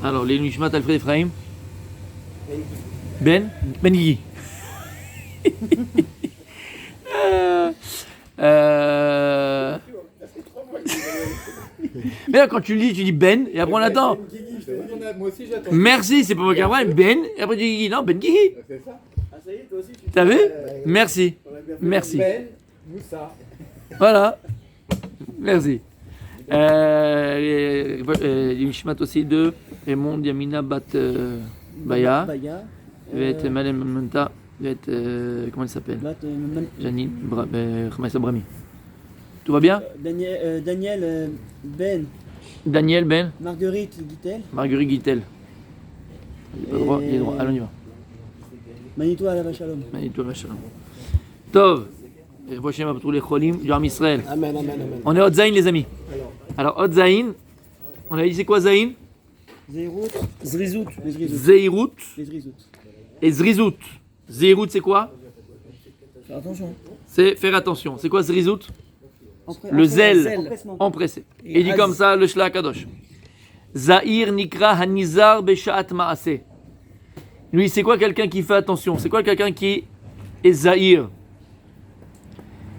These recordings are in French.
Alors, les Nishmat Alfred Ephraim. Ben Guigui. Mais là, quand tu le dis, tu dis Ben, et après on attend. Moi aussi j'attends. Merci, c'est pas moi qui apprends, Ben, et après tu dis Guigui. Non, Ben Guigui. C'est ça. Ah ça y est, toi aussi tu T'as vu? Merci. Merci. Ben, Moussa. Voilà. Merci. Les Mishmat aussi de Raymond Yamina Bat Baya. Et Madame Manta. Comment elle s'appelle? Janine Brami. Tout va bien? Daniel Ben. Daniel Ben. Marguerite Guitel. Marguerite Guitel. Il est pas droit, il est droit. Allez, on y va. Manito à la Shalom. Manito Shalom. Tov. Prochain pour tous les cholim du Ham Israël. Amen, amen, amen. On est Hot Zayin, les amis. Alors, Hot Zayin, on a dit c'est quoi Zayin? Zeirut. Zrizout. Zeirut Les Zrizout. et Zrizout. Zeirut, c'est quoi? Faire attention. C'est faire attention. C'est quoi Zrizout? Le zèle, empressé. Et il dit comme ça le Shla Kadosh. Zahir Nikra Hanizar Beshaat Maaseh. Lui, c'est quoi quelqu'un qui fait attention? C'est quoi quelqu'un qui est Zahir?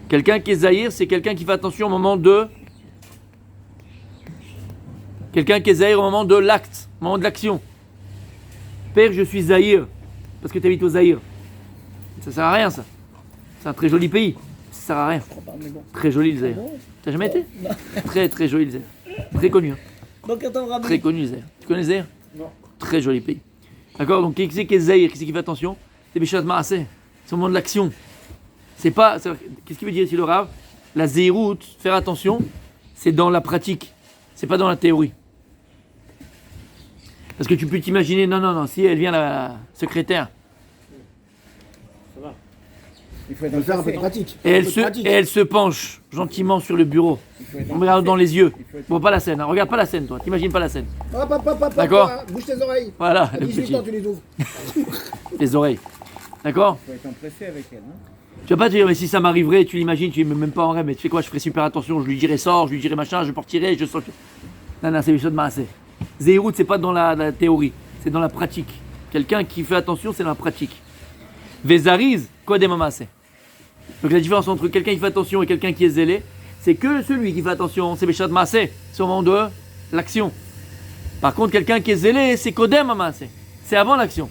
Quelqu'un qui est Zahir, c'est quelqu'un qui fait attention au moment de. Quelqu'un qui est Zahir au moment de l'acte, au moment de l'action. Père, je suis Zahir. Parce que tu habites au Zahir. Ça sert à rien, ça. C'est un très joli pays. Ça sert à rien. Très joli le Zahir. T'as jamais été? Très très joli le Zahir. Très connu. Hein. Très connu le Zahir. Tu connais le Zahir? Non. Très joli pays. D'accord? Donc qui c'est qui est Zahir? Qui c'est qui fait attention? C'est Bishat Maaseh. C'est au moment de l'action. C'est pas. Qu'est-ce qu'il veut dire ici le Rav? La Zéhirout, faire attention, c'est dans la pratique. C'est pas dans la théorie. Parce que tu peux t'imaginer, non, si elle vient la secrétaire. Il faut faire un peu de pratique. Et elle se penche gentiment sur le bureau. On me regarde dans les yeux. Bon, pas la scène, hein. Regarde pas la scène, toi. T'imagines pas la scène. D'accord. Bouge tes oreilles. Voilà, À le 18 petit. ans, tu les ouvres. Les oreilles. D'accord? Il faut être empressé avec elle. Hein. Tu vas pas te dire, mais si ça m'arriverait, tu l'imagines, tu es même pas en rêve, mais tu fais quoi? Je ferais super attention, je lui dirais sors, je lui dirais machin, je partirai, je sors. Non, c'est les choses de Maaseh. Zéhirout, c'est pas dans la théorie, c'est dans la pratique. Quelqu'un qui fait attention, c'est dans la pratique. Vezariz, Kodem Maaseh. Donc la différence entre quelqu'un qui fait attention et quelqu'un qui est zélé, c'est que celui qui fait attention, c'est Beshat Maaseh, c'est au moment de l'action. Par contre, quelqu'un qui est zélé, c'est Kodem Maaseh, c'est avant l'action.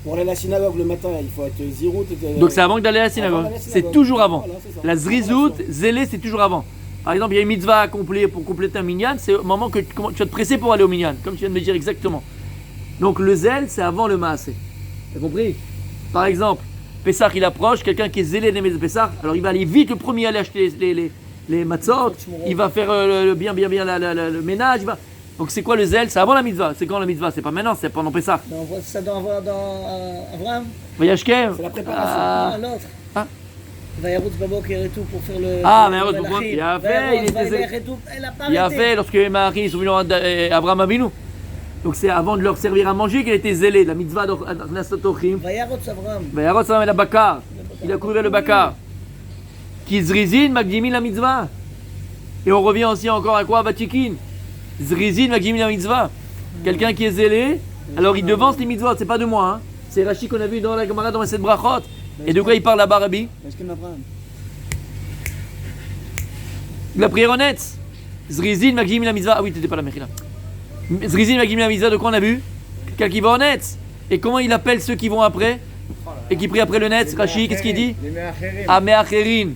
Pour aller à la synagogue le matin, il faut être zirout. Donc c'est avant d'aller à la synagogue. C'est toujours avant. Voilà, c'est ça. La zrizout, zélé, c'est toujours avant. Par exemple, il y a une mitzvah à accomplir pour compléter un minyan, c'est au moment que tu vas te presser pour aller au minyan, comme tu viens de me dire exactement. Donc le zèle, c'est avant le maaseh. T'as compris? Par exemple, Pessah il approche, quelqu'un qui est zélé des de Pessah, alors il va aller vite le premier aller acheter les matzot, il va faire bien le ménage. Donc c'est quoi le zèle? C'est avant la mitzvah. C'est quand la mitzvah? C'est pas maintenant, c'est pendant Pessah. On voit ça dans Abraham. Vayashker. C'est la préparation. Ah, l'autre. Ah. Vayaroutz Baboker et tout pour faire le. Ah, mais Vayaroutz Baboker, il a fait, il était zélé. Il a fait lorsque Marie sont venus à Abraham Avinu. Donc c'est avant de leur servir à manger qu'il était zélé. La mitzvah d'Nasatochim. Vayaroutz Abraham. Vayaroutz Abraham et la bakar. Il a couvert le bakar. Kizrizin Magdimin la mitzvah. Et on revient aussi encore à quoi? Vatikin. Zrizin Magdimin la mitzvah. Quelqu'un qui est zélé, alors il devance les mitzvot. C'est pas de moi. Hein. C'est Rashi qu'on a vu dans la Gemara dans cette brachot. Et de quoi il parle là-bas, Rabbi? Est-ce que Abraham? La prière honnête. Zrizin Magdimin la mitzvah. Ah oui, t'étais pas là, Mechila. Zrizin Magdimin la mitzvah, de quoi on a vu? Quelqu'un qui va honnête. Et comment il appelle ceux qui vont après? Et qui prient après le net? Rashi, qu'est-ce qu'il dit? Ameacherin.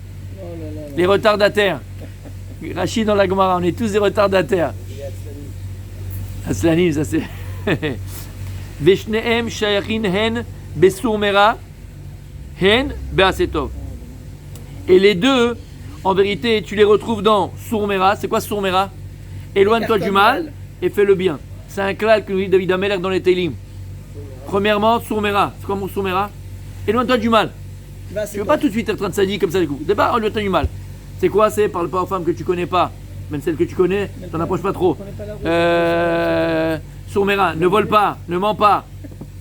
Les retardataires. Rashi dans la Gemara, on est tous des retardataires. Aslanim, ça c'est. Veshneem shayachin hen besourmera hen beasetov. Et les deux, en vérité, tu les retrouves dans sourmera. C'est quoi sourmera? Éloigne-toi du mal et fais le bien. C'est un klal que nous dit David Ameler dans les Teilim. Premièrement, sourmera. C'est quoi mon sourmera? Éloigne-toi tu ne veux pas tout de suite être en train de s'adier comme ça du coup. D'abord, éloigne-toi du mal. C'est quoi? C'est parle pas aux femmes que tu connais pas. Même celles que tu connais, t'en approches pas trop. Sourmera, ne vole pas, ne mens pas.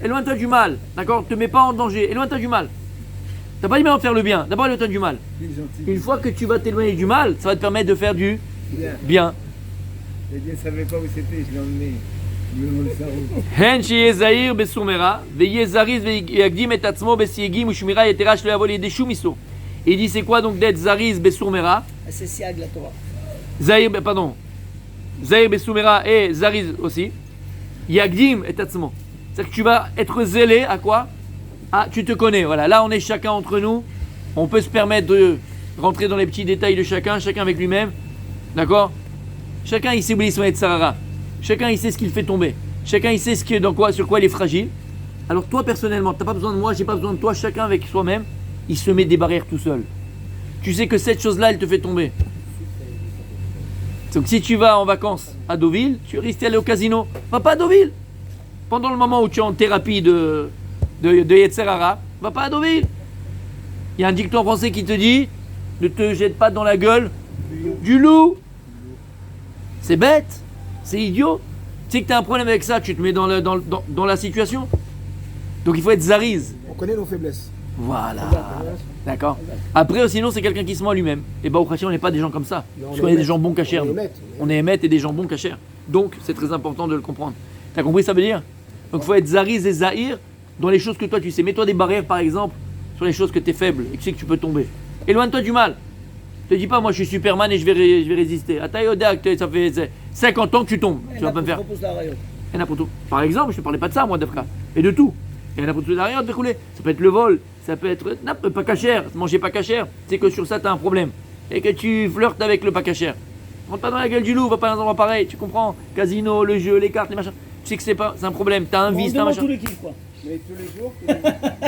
Éloigne-toi du mal, d'accord? Ne te mets pas en danger, éloigne-toi du mal. T'as pas dit maintenant de faire le bien, d'abord éloigne-toi du mal. Une fois que tu vas t'éloigner du mal, ça va te permettre de faire du bien. Et Dieu ne savait pas où c'était, je l'ai emmené. Il me demande Hen שיהיה זהיר בסומרה, ויהיה זריז ויקדים את עצמו בסייגים ושמירה יתרה שלא יבוא לידי שום איסור. Il dit c'est quoi donc d'être zariz besumera? C'est siag la Torah. Zahir, pardon. Zahir besumera et zariz aussi. Yagdim et atzmo. C'est-à-dire que tu vas être zélé à quoi? Ah, tu te connais. Voilà, là on est chacun entre nous. On peut se permettre de rentrer dans les petits détails de chacun avec lui-même. D'accord? Chacun il sait où il est Sarara. Chacun il sait ce qu'il fait tomber. Chacun il sait sur quoi il est fragile. Alors toi personnellement, tu n'as pas besoin de moi, j'ai pas besoin de toi. Chacun avec soi-même, il se met des barrières tout seul. Tu sais que cette chose-là, elle te fait tomber. Donc si tu vas en vacances à Deauville, tu risques d'aller au casino. Va pas à Deauville. Pendant le moment où tu es en thérapie de Yetzer Hara, va pas à Deauville. Il y a un dicton français qui te dit ne te jette pas dans la gueule du loup. C'est bête, c'est idiot. Tu sais que tu as un problème avec ça, tu te mets dans la situation. Donc il faut être zariz. On connaît nos faiblesses. Voilà. D'accord. Après, sinon, c'est quelqu'un qui se ment à lui-même. Et bah, au Khachem, on n'est pas des gens comme ça. Parce qu'on est des gens bons cachers. On est émettes et des gens bons cachers. Donc, c'est très important de le comprendre. T'as compris ça veut dire? Donc, il faut être zariz et zahir dans les choses que toi tu sais. Mets-toi des barrières, par exemple, sur les choses que tu es faible et que tu sais que tu peux tomber. Éloigne-toi du mal. Ne te dis pas, moi je suis Superman et je vais résister. Ça fait 50 ans que tu tombes. Tu vas pas me faire. Et n'importe où. Par exemple, je ne te parlais pas de ça, moi, d'Afka. Et de tout. Et n'importe où derrière, de couler. Ça peut être le vol, ça peut être pas cachère. Manger pas cachère, c'est que sur ça, tu as un problème. Et que tu flirtes avec le pas cachère. Rentre pas dans la gueule du loup, va pas dans un endroit pareil. Tu comprends? Casino, le jeu, les cartes, les machins. Tu sais que c'est un problème. Tu as un vice, tu as un machin. Tous les kiffs, quoi. Mais tous les jours.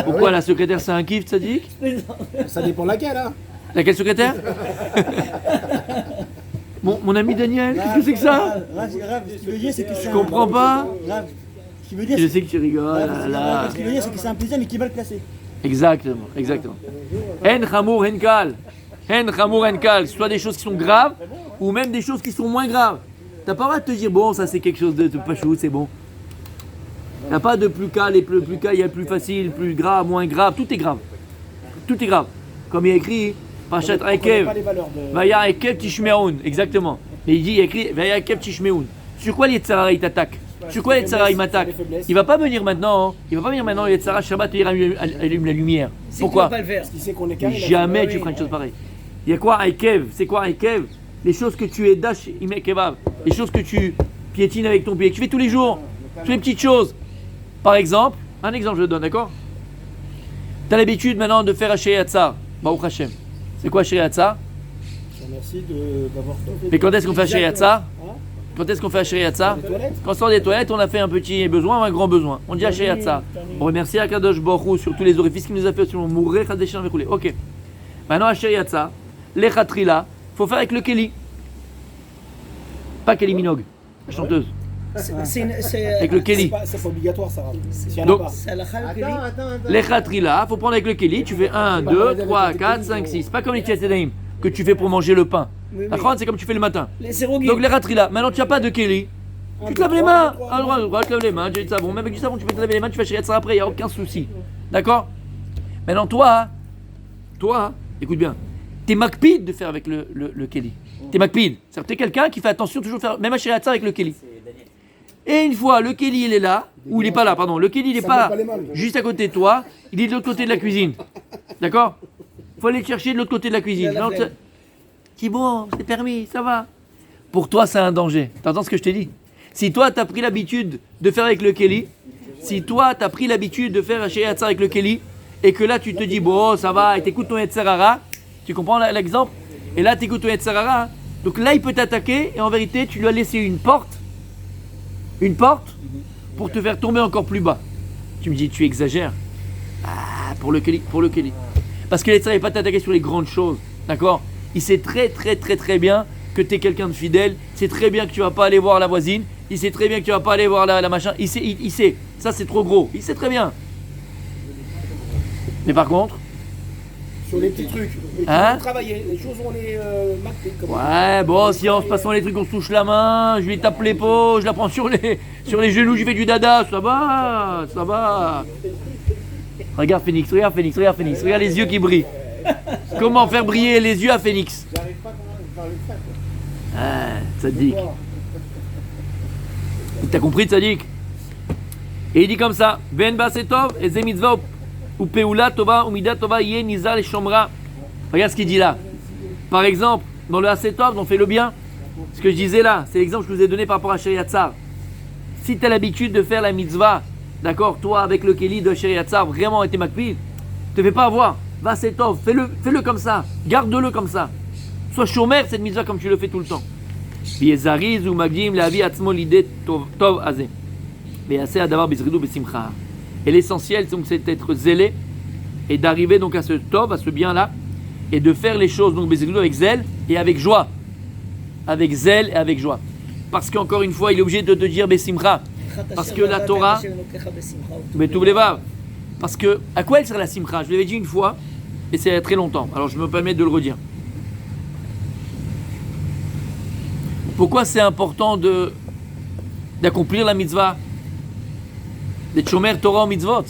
Pourquoi la secrétaire, c'est un kiff, ça dit? Ça dépend laquelle, hein. Laquelle secrétaire? Mon ami Daniel, qu'est-ce que c'est que ça? Ce qu'il veut dire, c'est que Je comprends pas. Ce qu'il veut dire, Je sais que tu rigoles. Là. Ce qu'il veut dire, c'est que c'est un plaisir, mais qui va le classer. Exactement. En chamour, en kal. En chamour, en kal. Soit des choses qui sont graves, ou même des choses qui sont moins graves. T'as pas le droit de te dire, bon, ça c'est quelque chose de pas chou, c'est bon. T'as pas de plus calme et plus calme, il y a plus facile, plus grave, moins grave, tout est grave. Tout est grave. Comme il y a écrit, Pachat Akev, Vaya Akev Tishmeoun, exactement. Mais il dit, il y a écrit, Vaya Akev Tishmeoun. Sur quoi l'Yetzara il t'attaque? Sur quoi l'Yetzara il m'attaque? Il va pas venir maintenant, l'Yetzara Shabbat il allume la lumière. Pourquoi? Jamais tu feras une chose pareille. Il y a quoi Akev? C'est quoi Akev? Les choses que tu es dash imekevav, les choses que tu piétines avec ton pied, que tu fais tous les jours, toutes les petites choses. Par exemple, un exemple je te donne, d'accord? Tu as l'habitude maintenant de faire Hachéri Hatzar, Baruch Hashem. C'est quoi Hachéri Hatzar? Merci d'avoir fait. Mais quand est-ce qu'on fait Hachéri Hatzar? Quand est-ce qu'on fait Hachéri Hatzar? Quand on sort des toilettes, on a fait un petit besoin ou un grand besoin. On dit Hachéri Hatzar. On remercie Akadosh Baruch Hu sur tous les orifices qu'il nous a fait, sur le mourir, Chadeshin, Vechoulé. Ok. Maintenant Hachéri Hatzar, les Khatrila, il faut faire avec le Keli. Pas Kelly Minogue, la chanteuse. Avec le Keli. C'est pas obligatoire, ça. Donc, C'est la Khala Keli. les Khatrila, il faut prendre avec le Keli. Tu fais 1, 2, 3, 4, 5, 6. Pas comme les Tchétsédaïm que tu fais pour manger le pain. La France, c'est comme tu fais le matin. Donc les Khatrila, maintenant tu n'as pas de Keli. Tu te laves les mains. À droite, tu te laves les mains. Tu as du savon. Même avec du savon, tu peux te laver les mains. Tu fais chérir ça après, il n'y a aucun souci. D'accord? Maintenant, toi, écoute bien. T'es makpid de faire avec le Keli. T'es makpid. C'est-à-dire que t'es quelqu'un qui fait attention toujours faire même à chérir ça avec le Keli. Et une fois, le Keli il est là, ou il est pas là, pardon. Le Keli il est pas juste à côté de toi, il est de l'autre côté de la cuisine. D'accord? Faut aller le chercher de l'autre côté de la cuisine. Non, qui bon, c'est permis, ça va. Pour toi, c'est un danger. T'entends ce que je t'ai dit? Si toi, t'as pris l'habitude de faire avec le Keli, si toi, t'as pris l'habitude de faire chérir ça avec le Keli, et que là, tu te dis, bon, ça va, et t'écoutes ton Yetzer Hara, tu comprends l'exemple? Et là, tu écoutes ton Yetzer Hara. Donc là, il peut t'attaquer et en vérité, tu lui as laissé une porte pour te faire tomber encore plus bas. Tu me dis, tu exagères. Ah, pour le Keli. Parce que Yetzer Hara ne va pas t'attaquer sur les grandes choses. D'accord? Il sait très bien que tu es quelqu'un de fidèle. Il sait très bien que tu ne vas pas aller voir la voisine. Il sait très bien que tu ne vas pas aller voir la machin. Il sait. Ça, c'est trop gros. Il sait très bien. Mais par contre, sur les petits trucs, travailler, les choses on les marquées. Ouais, bon, si en se passant les trucs on se touche la main, je lui tape l'épaule, je la prends sur les genoux, je fais du dada, ça va. Regarde Phoenix, regarde les yeux qui brillent. Comment faire briller les yeux à Phoenix? Ah, Tzadik. T'as compris Tzadik? Et il dit comme ça, Ben Basetov, et Ze mitzvah ou Peula Tova ou Mida Tova Ye Nizal et Shomra. Regarde ce qu'il dit là. Par exemple, dans le Asetov, on fait le bien. Ce que je disais là, c'est l'exemple que je vous ai donné par rapport à Sheriat Tzar. Si tu as l'habitude de faire la mitzvah, d'accord, toi avec le Keli de Sheriat Tzar, vraiment été makpil, te fais pas avoir. Va Setov, fais-le comme ça. Garde-le comme ça. Sois chômeur cette mitzvah comme tu le fais tout le temps. Biezariz ou Magdim la vie atzmo l'idée tov azé. Mais assez à d'avoir bizridou besimcha. Et l'essentiel, donc, c'est d'être zélé et d'arriver donc à ce tov, à ce bien-là, et de faire les choses donc bizridou avec zèle et avec joie. Avec zèle et avec joie. Parce qu'encore une fois, il est obligé de te dire besimcha. Parce que la Torah, mais tout les va. Parce que, à quoi elle sert la simcha? Je l'avais dit une fois, et c'est il y a très longtemps. Alors je me permets de le redire. Pourquoi c'est important d'accomplir la mitzvah? D'être shomer Torah au mitzvot?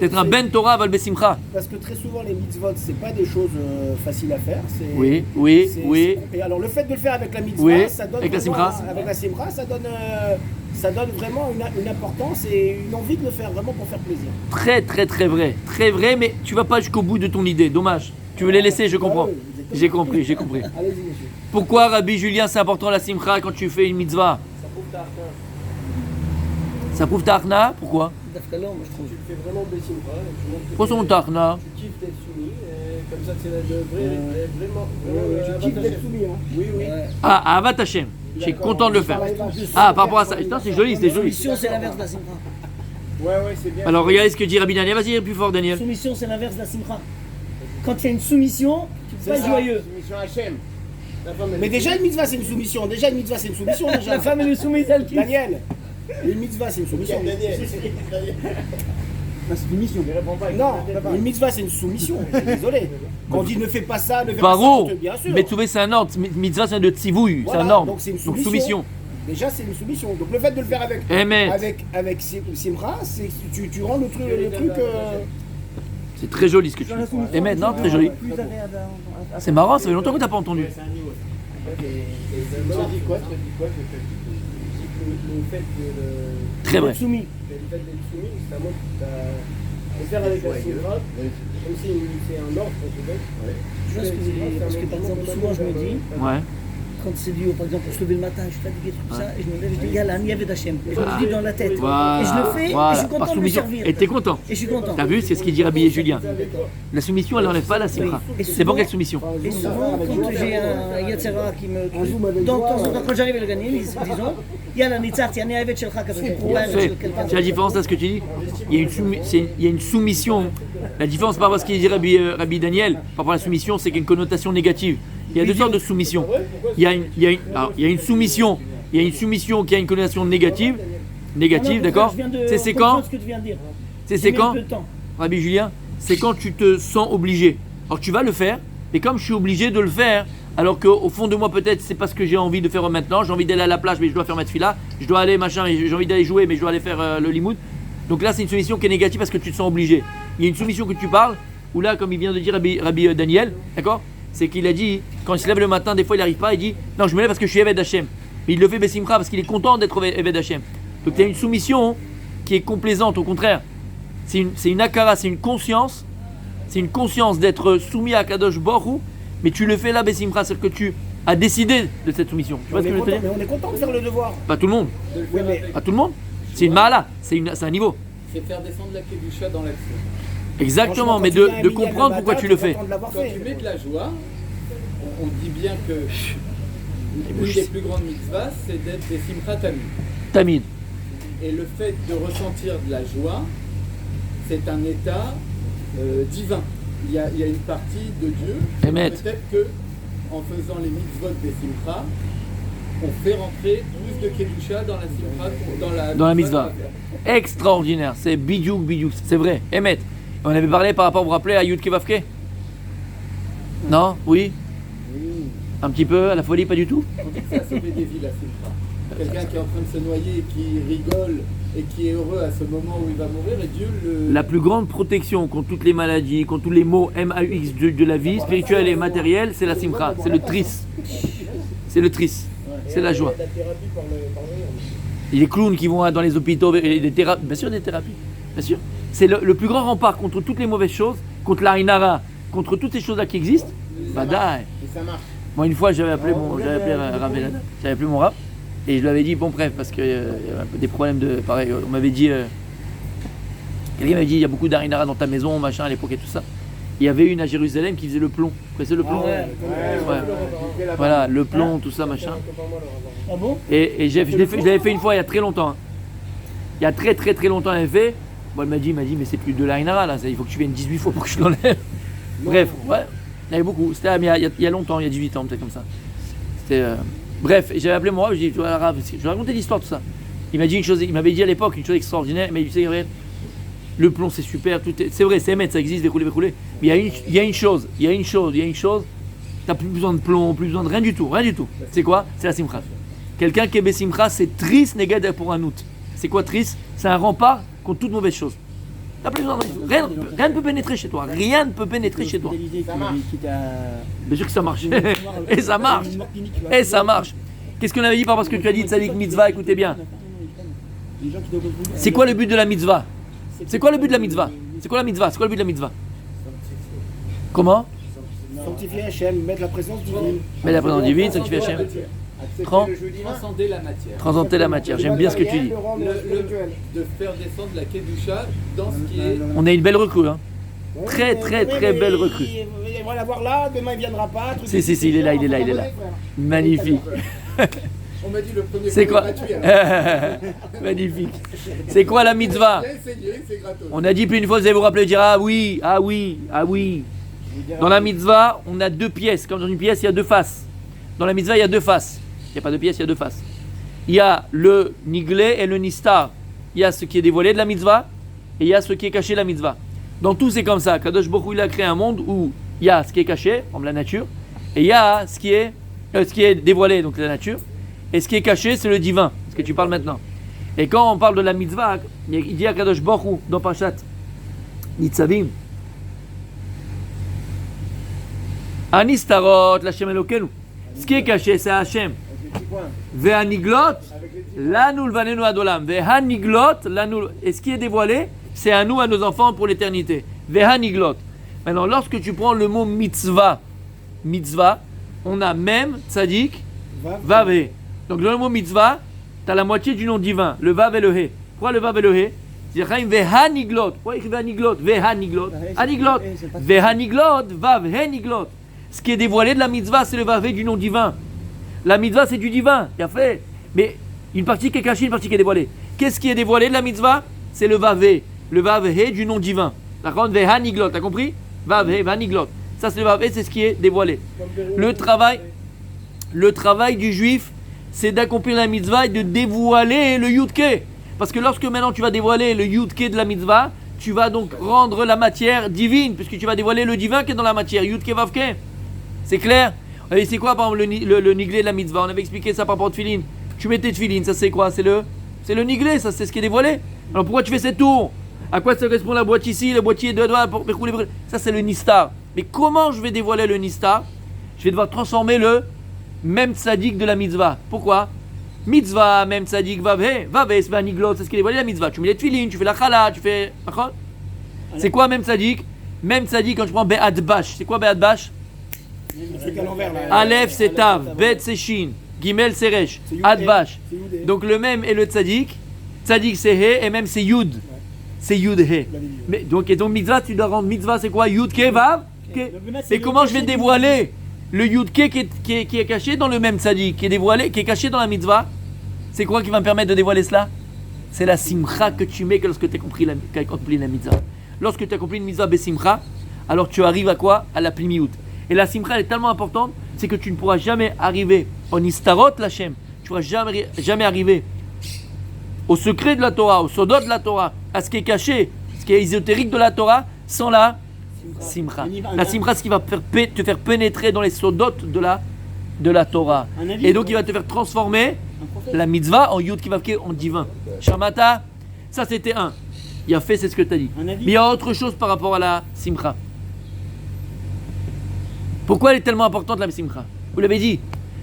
D'être un ben Torah val besimcha? Parce que très souvent les mitzvot, c'est pas des choses faciles à faire. Oui. Et alors le fait de le faire avec la mitzvah, Oui, ça donne avec la vraiment, simcha. avec la simcha, ça donne vraiment une importance et une envie de le faire vraiment pour faire plaisir. Très très très vrai. Très vrai, mais tu vas pas jusqu'au bout de ton idée. Dommage. Tu veux les laisser, je comprends. J'ai compris. Allez-y, monsieur. Pourquoi, Rabbi Julien, c'est important la simcha quand tu fais une mitzvah? Ça prouve ta achna? Pourquoi? דווקא לא, מה שחושב. Tu le fais vraiment de simcha. Pourquoi son ta achna? Tu kiffes d'être soumis, et comme ça c'est vraiment. Tu kiffes d'être soumis, hein. Oui. Ah, Avat Hashem. Je suis content de le faire. Ah, par rapport à ça. Putain, c'est joli. Soumission, c'est l'inverse de la simcha. Ouais, c'est bien. Alors, regardez ce que dit Rabbi Daniel. Vas-y, plus fort, Daniel. Soumission, c'est l'inverse de la simcha. Quand il y a une soumission, tu peux pas être joyeux. Soumission Hachem. Mais déjà une mitzvah c'est une soumission. Déjà. La femme elle est soumise, elle kiffe. Daniel, une mitzvah c'est une soumission. C'est une mission. Non, une mitzvah c'est une soumission. Je suis désolé. Quand on dit ne fais pas ça, ne fais Paro. pas ça, bien sûr. Mais trouver c'est un ordre. Mitzvah, c'est un de tzivouille. C'est Voilà, un ordre. donc c'est une Donc soumission. Déjà c'est une soumission. Donc le fait de le faire avec simcha, c'est tu rends le truc. C'est très joli ce que tu dis. Et maintenant, très joli. Plus agréable à C'est marrant, ça fait longtemps que t'as pas entendu. Tu dis quoi le fait de Très vrai. soumis. le fait d'être soumis, c'est un mot que le faire avec la simcha, comme si c'est un ordre pour te donner. Tu vois ce que c'est? Parce que par exemple, souvent je me dis, Ouais. quand c'est dû, par exemple, pour se lever le matin, je suis fatigué, tout ça, et je me lève, je dis, Yallah, Ani Aved Hashem. Et je me le dis dans la tête. Voilà. Et je le fais, et je suis Par content de lui soumission. servir. Et t'es content. Et je suis content. T'as vu, c'est ce qu'il dit Rabbi et Julien. La soumission, elle n'enlève pas la simcha. C'est bon quelle soumission. Et souvent, quand j'ai un Yetzera qui me. Donc, de temps en temps, quand j'arrive à le gagner, disons, Yallah, Nitzarti, Ani Aved Shelcha, Fait. C'est la différence là ce que tu dis. Il y a une soumission. La différence par rapport à ce qu'il dit Rabbi Daniel, par rapport à la soumission, c'est qu'il y a une connotation négative. Il y a deux sortes de soumission. Il y a une soumission. Il y a une soumission qui a une connotation négative. Négative, d'accord. C'est quand C'est quand Rabbi Julien, c'est quand tu te sens obligé. Alors tu vas le faire, et comme je suis obligé de le faire, alors qu'au fond de moi peut-être c'est pas ce que j'ai envie de faire maintenant, j'ai envie d'aller à la plage mais je dois faire ma tefila, je dois aller machin, j'ai envie d'aller jouer mais je dois aller faire le limoud. Donc là c'est une soumission qui est négative parce que tu te sens obligé. Il y a une soumission que tu parles, où là comme il vient de dire Rabbi Daniel, d'accord, c'est qu'il a dit, quand il se lève le matin, des fois il n'arrive pas, il dit non je me lève parce que je suis Eved Hashem. Mais il le fait Besimcha parce qu'il est content d'être Eved Hashem. Donc il y a une soumission qui est complaisante, au contraire. C'est une akara, c'est une conscience d'être soumis à Kadosh Baruch Hu, mais tu le fais là, Besimcha, c'est-à-dire que tu as décidé de cette soumission. Tu vois ce que je veux te dire? Mais on est content de faire le devoir. Pas tout le monde. Oui, mais Pas tout le monde. C'est une mahala, c'est un niveau. C'est faire descendre la Kedusha dans l'action. Exactement, franchement, mais quand tu viens à de Emilia comprendre le pourquoi matin, tu le t'es fais. content de l'avoir Quand fait. tu mets de la joie, on dit bien que une des plus grandes mitzvahs, c'est d'être des simchat tamid. Tamid. Et le fait de ressentir de la joie, c'est un état divin. Il y a une partie de Dieu. Emet. Peut-être que en faisant les mitzvot des simcha, on fait rentrer plus de kedusha dans la simcha, Dans la mitzvah. Extraordinaire, c'est bidiouk, c'est vrai. Emet. On avait parlé par rapport, vous vous rappelez, à Yud Kevavke? Non? Oui? Un petit peu, à la folie, pas du tout? On dit que ça a sauvé des vies, la simcha. Quelqu'un qui est en train de se noyer, qui rigole et qui est heureux à ce moment où il va mourir, et Dieu le... La plus grande protection contre toutes les maladies, contre tous les maux MAUX de la vie, spirituelle et matérielle, c'est la simcha, c'est le tris. C'est le tris, c'est la joie. La thérapie par le rire. Et les clowns qui vont dans les hôpitaux, et des thérapies, bien sûr des thérapies, bien sûr. C'est le plus grand rempart contre toutes les mauvaises choses, contre la Inara, contre toutes ces choses-là qui existent. Badaï. Et ça marche. Moi, une fois, j'avais appelé Rav Elad, j'avais appelé mon Rav, et je lui avais dit, bon, bref, parce qu'il y avait un peu des problèmes de. Pareil, on m'avait dit. Quelqu'un m'avait dit, il y a beaucoup d'Arinara dans ta maison, machin, à l'époque et tout ça. Il y avait une à Jérusalem qui faisait le plomb. Vous connaissez le plomb? ouais. Voilà, le plomb, tout ça, machin. Ah bon? Et je l'avais fait une fois il y a très longtemps. Hein. Il y a très longtemps, elle avait fait. Bon, elle m'a dit, mais c'est plus de l'Arinara là, il faut que tu viennes 18 fois pour que je l'enlève. Bref, ouais, il y avait beaucoup. C'était il y a longtemps, il y a 18 ans, peut-être comme ça. C'était. Bref, et j'avais appelé mon Rav, je lui ai dit, Rav, je vais raconter l'histoire, tout ça. Il m'a dit une chose, il m'avait dit à l'époque une chose extraordinaire, mais il disait, Gabriel, le plomb c'est super, c'est vrai, c'est émettre, ça existe, découler. Mais il y a une chose, t'as plus besoin de plomb, plus besoin de rien du tout. C'est quoi? C'est la simcha. Quelqu'un qui est besimcha, c'est triste négad pour un out. C'est quoi triste? C'est un rempart contre toute mauvaise chose. T'as plus besoin de rien. Rien ne peut pénétrer chez toi. Rien ne peut pénétrer chez toi. Bien sûr que ça marche. Et ça marche. Et ça marche. Qu'est-ce qu'on avait dit parce que tu as dit tzadik mitzvah? Écoutez bien. C'est quoi le but de la mitzvah? C'est quoi le but de la mitzvah? C'est quoi la mitzvah? C'est quoi le but de la mitzvah? Comment? Sanctifier Hachem, mettre la présence divine. Mettre la présence divine, sanctifier Hachem. Transcender la matière. Transcender la matière. J'aime bien ce que tu dis. De faire descendre la Kedusha dans ce qui est. On a une belle recrue. Hein. Très belle recrue. On va l'avoir là, demain il viendra pas. Si, il est là. Magnifique. On m'a dit le premier. C'est quoi? Magnifique. C'est quoi la mitzvah? On a dit plus une fois, vous allez vous rappeler, dire ah oui. Dans la mitzvah, on a deux pièces. Comme dans une pièce, il y a deux faces. Dans la mitzvah, il y a deux faces. Il n'y a pas de pièces, il y a deux faces. Il y a le niglé et le nistar. Il y a ce qui est dévoilé de la mitzvah et il y a ce qui est caché de la mitzvah. Dans tout, c'est comme ça. Kadosh Baruch Hu, il a créé un monde où il y a ce qui est caché, comme la nature, et il y a ce qui est dévoilé, donc la nature, et ce qui est caché, c'est le divin, ce que tu parles maintenant. Et quand on parle de la mitzvah, il dit à Kadosh Baruch Hu dans Parashat Nitzavim, Anistarot, l'Hashem Elokeinu. Ce qui est caché, c'est Hachem. Ve'aniglot, lanu lvanenu adolam. Ve'aniglot, lanu. Et ce qui est dévoilé, c'est à nous, à nos enfants pour l'éternité. Ve'aniglot. Maintenant, lorsque tu prends le mot mitzvah, on a même tzadik, vav he. Donc dans le mot mitzvah, tu as la moitié du nom divin, le vav et le he. Pourquoi le vav et le he? C'est ve'aniglot. Pourquoi écrire ve'aniglot? Ve'aniglot. Aniglot. Ve'aniglot, vav, heniglot. Ce qui est dévoilé de la mitzvah, c'est le vav he du nom divin. La mitzvah, c'est du divin, il a fait. Mais une partie qui est cachée, une partie qui est dévoilée. Qu'est-ce qui est dévoilé de la mitzvah? C'est le vav he. Le vav he du nom divin. La grande ve'aniglot, t'as compris? Vav he, ve'aniglot. Ça, c'est le vav he, c'est ce qui est dévoilé. Le travail du juif, c'est d'accomplir la mitzvah et de dévoiler le yudke. Parce que lorsque maintenant tu vas dévoiler le yudke de la mitzvah, tu vas donc rendre la matière divine, puisque tu vas dévoiler le divin qui est dans la matière. Yudke vavke. C'est clair? Et c'est quoi par exemple le niglé de la mitzvah? On avait expliqué ça par rapport au tefilin. Tu mets tes tefilin, ça c'est quoi? C'est le niglé, ça c'est ce qui est dévoilé. Alors pourquoi tu fais cette tour? À quoi ça correspond la boîte ici, le boîtier de doigts pour rouler? Ça c'est le nistar. Mais comment je vais dévoiler le nistar? Je vais devoir transformer le même tzaddik de la mitzvah. Pourquoi? Mitzvah, même tzaddik, vavhe, c'est pas niglot, c'est ce qui est dévoilé la mitzvah. Tu mets les tefilin, tu fais la chala, tu fais. C'est quoi même tzaddik? Même tzaddik quand tu prends be'ad bash. C'est quoi be'ad bash? Aleph c'est tav, bet c'est shin, gimel c'est resh, adbash. Donc le même est le tzadik. Tzadik c'est he et même c'est yud. C'est yud he. Mais donc et donc mitzvah tu dois rendre mitzvah c'est quoi? Yud ke vav. Et comment je vais dévoiler le yud ke qui est caché dans le même tzadik, qui est dévoilé, qui est caché dans la mitzvah? C'est quoi qui va me permettre de dévoiler cela? C'est la simcha que tu mets lorsque tu as accompli la mitzvah. Lorsque tu as accompli une mitzvah besimcha, alors tu arrives à quoi? À la plimiut. Et la simcha elle est tellement importante, c'est que tu ne pourras jamais arriver en istarot l'Hachem, tu ne pourras jamais arriver au secret de la Torah, au sodot de la Torah, à ce qui est caché, ce qui est ésotérique de la Torah, sans la simcha. La simcha, c'est ce qui va te faire pénétrer dans les sodot de la Torah. Et donc il va te faire transformer la mitzvah en yud kivavke, en divin. Shamata, ça c'était un. Il a fait, c'est ce que tu as dit. Mais il y a autre chose par rapport à la simcha. Pourquoi elle est tellement importante la simcha? Vous l'avez dit,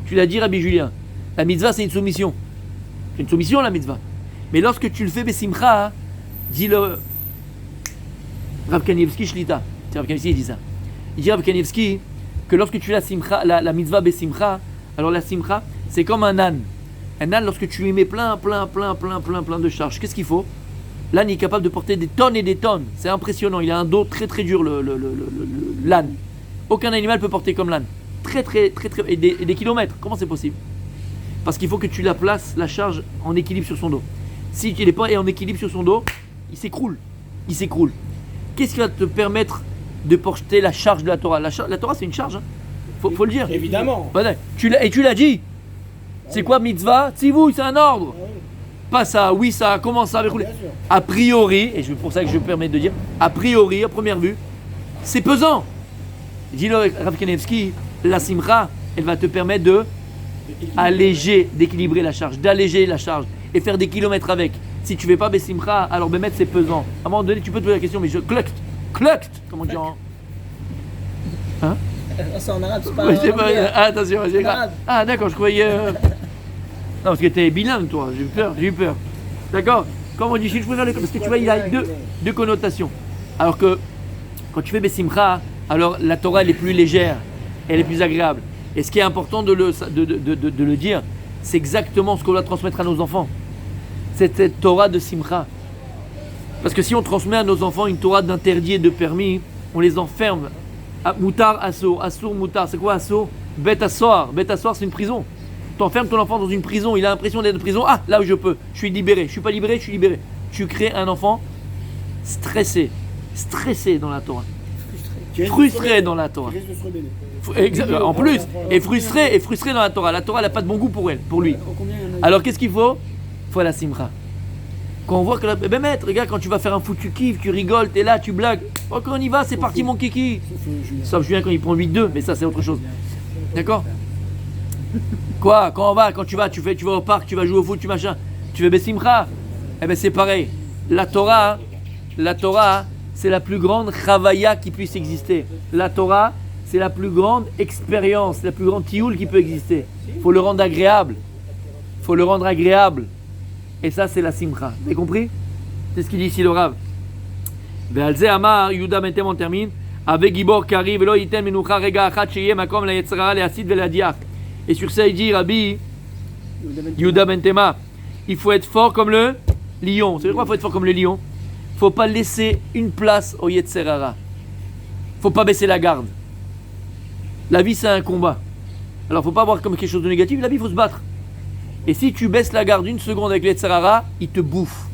tu l'as dit Rabbi Julien. La mitzvah c'est une soumission. C'est une soumission la mitzvah. Mais lorsque tu le fais besimcha, dit le Rav Kanievski Shlita. C'est Rav Kanievski qui dit ça. Il dit Rav Kanievski que lorsque tu fais la mitzvah besimcha, alors la simcha, c'est comme un âne. Un âne, lorsque tu lui mets plein de charges, qu'est-ce qu'il faut? L'âne est capable de porter des tonnes et des tonnes. C'est impressionnant. Il a un dos très très dur, l'âne. Aucun animal peut porter comme l'âne. Très, et des kilomètres. Comment c'est possible? Parce qu'il faut que tu la places, la charge, en équilibre sur son dos. Si tu n'es pas en équilibre sur son dos, il s'écroule. Qu'est-ce qui va te permettre de porter la charge de la Torah? La Torah, c'est une charge. Hein. Faut le dire. Évidemment. Voilà. Tu l'as dit. C'est quoi mitzvah? Tzivouï, c'est un ordre. Pas ça, oui, ça, comment ça? A priori, et c'est pour ça que je me permets de dire, a priori, à première vue, c'est pesant. Dis-le avec Rav Kanievski, la simcha, elle va te permettre d'équilibrer la charge, d'alléger la charge et faire des kilomètres avec. Si tu ne fais pas besimcha, alors bemet c'est pesant. À un moment donné, tu peux te poser la question, mais cluct, comment dire hein? C'est en arabe, c'est pas Ouais, en anglais. attention, j'ai arabe. Ah d'accord, je croyais. Non, parce que tu es bilingue, toi, j'ai eu peur. D'accord? Comment on dit, je préfère parce que tu vois, il a deux connotations. Alors que quand tu fais besimcha, alors la Torah elle est plus légère, elle est plus agréable. Et ce qui est important de le dire, c'est exactement ce qu'on doit transmettre à nos enfants. C'est cette Torah de simcha. Parce que si on transmet à nos enfants une Torah d'interdit et de permis, on les enferme. Moutar, assour, moutar. C'est quoi assour? Bête assoir, c'est une prison. Tu enfermes ton enfant dans une prison, il a l'impression d'être en prison. Ah, là où je peux, je suis libéré. Je suis pas libéré, je suis libéré. Tu crées un enfant stressé dans la Torah. Frustré dans la Torah. En plus, et frustré dans la Torah. La Torah n'a pas de bon goût pour lui. Alors qu'est-ce qu'il faut? Il faut la simcha. Quand on voit que maître, regarde, quand tu vas faire un foot, tu kiffes, tu rigoles, t'es là, tu blagues. Oh, quand on y va, c'est parti mon kiki. Sauf Julien quand il prend 8-2, mais ça c'est autre chose. D'accord? Quoi? Quand on va, tu vas au parc, tu vas jouer au foot, tu machin, tu fais besimcha. Eh ben c'est pareil. La Torah, c'est la plus grande chavaya qui puisse exister. La Torah, c'est la plus grande expérience, la plus grande tioul qui peut exister. Faut le rendre agréable. Et ça, c'est la simcha. Vous avez compris? C'est ce qu'il dit ici le Rav. Ve'alze amar Yuda mentem, on termine. Avec Gibor Kari velo yiten menucha rega achat sheyeh makom la yetzrara le'asid ve'ladiach. Et sur ça, il dit Rabbi Yuda Bentema, il faut être fort comme le lion. C'est pourquoi il faut être fort comme le lion? Il ne faut pas laisser une place au yetzrara. Il ne faut pas baisser la garde. La vie, c'est un combat. Alors, il ne faut pas voir comme quelque chose de négatif. La vie, il faut se battre. Et si tu baisses la garde une seconde avec le yetzrara, il te bouffe.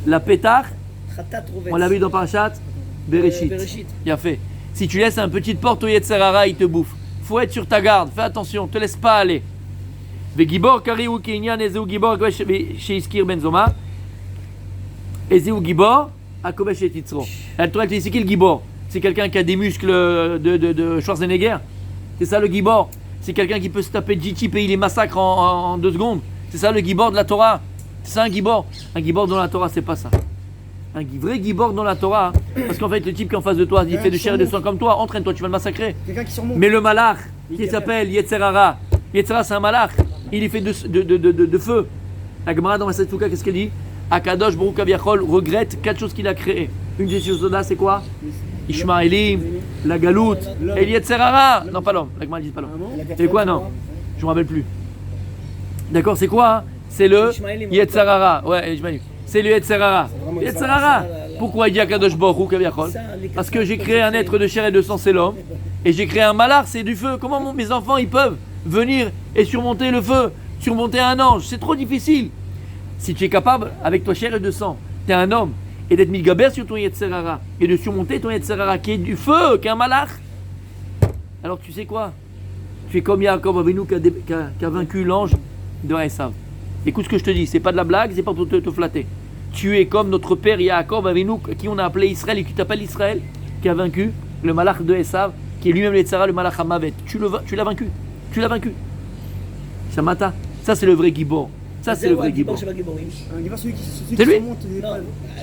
La pétard, on l'a vu dans Parashat Bereshit. Il a fait. Si tu laisses une petite porte au yetzrara, il te bouffe. Faut être sur ta garde, fais attention, te laisse pas aller. Vegibor kari ou kinyan ezeu gibor chez Iskir Benzoma. Ezeu gibor akobesh et titzro. Elle te dit c'est qui le gibor? C'est quelqu'un qui a des muscles de Schwarzenegger. C'est ça le gibor. C'est quelqu'un qui peut se taper de J-Tip et il les massacre en 2 secondes. C'est ça le gibor de la Torah. C'est ça un gibor. Un gibor dans la Torah, c'est pas ça. Un vrai gibor dans la Torah, parce qu'en fait le type qui est en face de toi, il fait de chair et de sang comme toi, entraîne-toi, tu vas le massacrer. Mais le malach, qui s'appelle Yetzerara, Yetzerara c'est un malach, il est fait de feu. La Gemara dans cette Souka, qu'est-ce qu'elle dit? Akadosh Baruch Aviachol regrette 4 choses qu'il a créées. Une de ces choses-là, c'est quoi? Ishmaélim, la galoute, et Yetzerara. Non, pas l'homme, la Gemara dit pas l'homme. C'est quoi? Non, je me rappelle plus. D'accord, c'est quoi hein? C'est le Yetzerara. Ouais, Ishmaélim. C'est le Yetzerara. Yetzerara. Pourquoi il dit Akadosh Baruch Aviachol? Parce que j'ai créé un être de chair et de sang, c'est l'homme. Et j'ai créé un malach, c'est du feu. Comment mes enfants ils peuvent venir et surmonter le feu, surmonter un ange? C'est trop difficile. Si tu es capable, avec toi chair et de sang, tu es un homme, et d'être migaber sur ton Yetzerara, et de surmonter ton Yetzerara qui est du feu, qui est un malach, alors tu sais quoi? Tu es comme Yaakov Avinu qui a vaincu l'ange de Esav. Écoute ce que je te dis, c'est pas de la blague, c'est pas pour te flatter. Tu es comme notre père Yaakov Avinu, qui on a appelé Israël et qui t'appelle Israël, qui a vaincu le malach de Esav, qui est lui-même l'Etzara, le malach Hamavet. Tu l'as vaincu. Shamata. Ça c'est le vrai Gibor. Ça c'est le vrai Gibor. C'est Un gibor, celui qui C'est lui.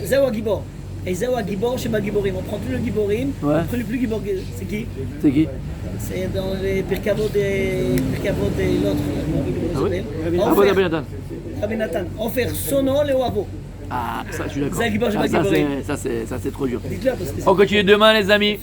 Zawa Gibor. Et Zéo à Gibor, chez Giborim. On prend plus le Giborim, Ouais. on prend le plus Gibor. C'est qui? C'est qui? C'est dans les Pirkavot de l'autre. Ah oui? On Ah, bon, fait- Rabbi Nathan. Rabbi Nathan. On fait Sono, le Wavo. Ah, ça, je suis d'accord. Zagibor, Ah, Giborim. ça, c'est trop dur. Dites-le parce que c'est On continue demain, les amis.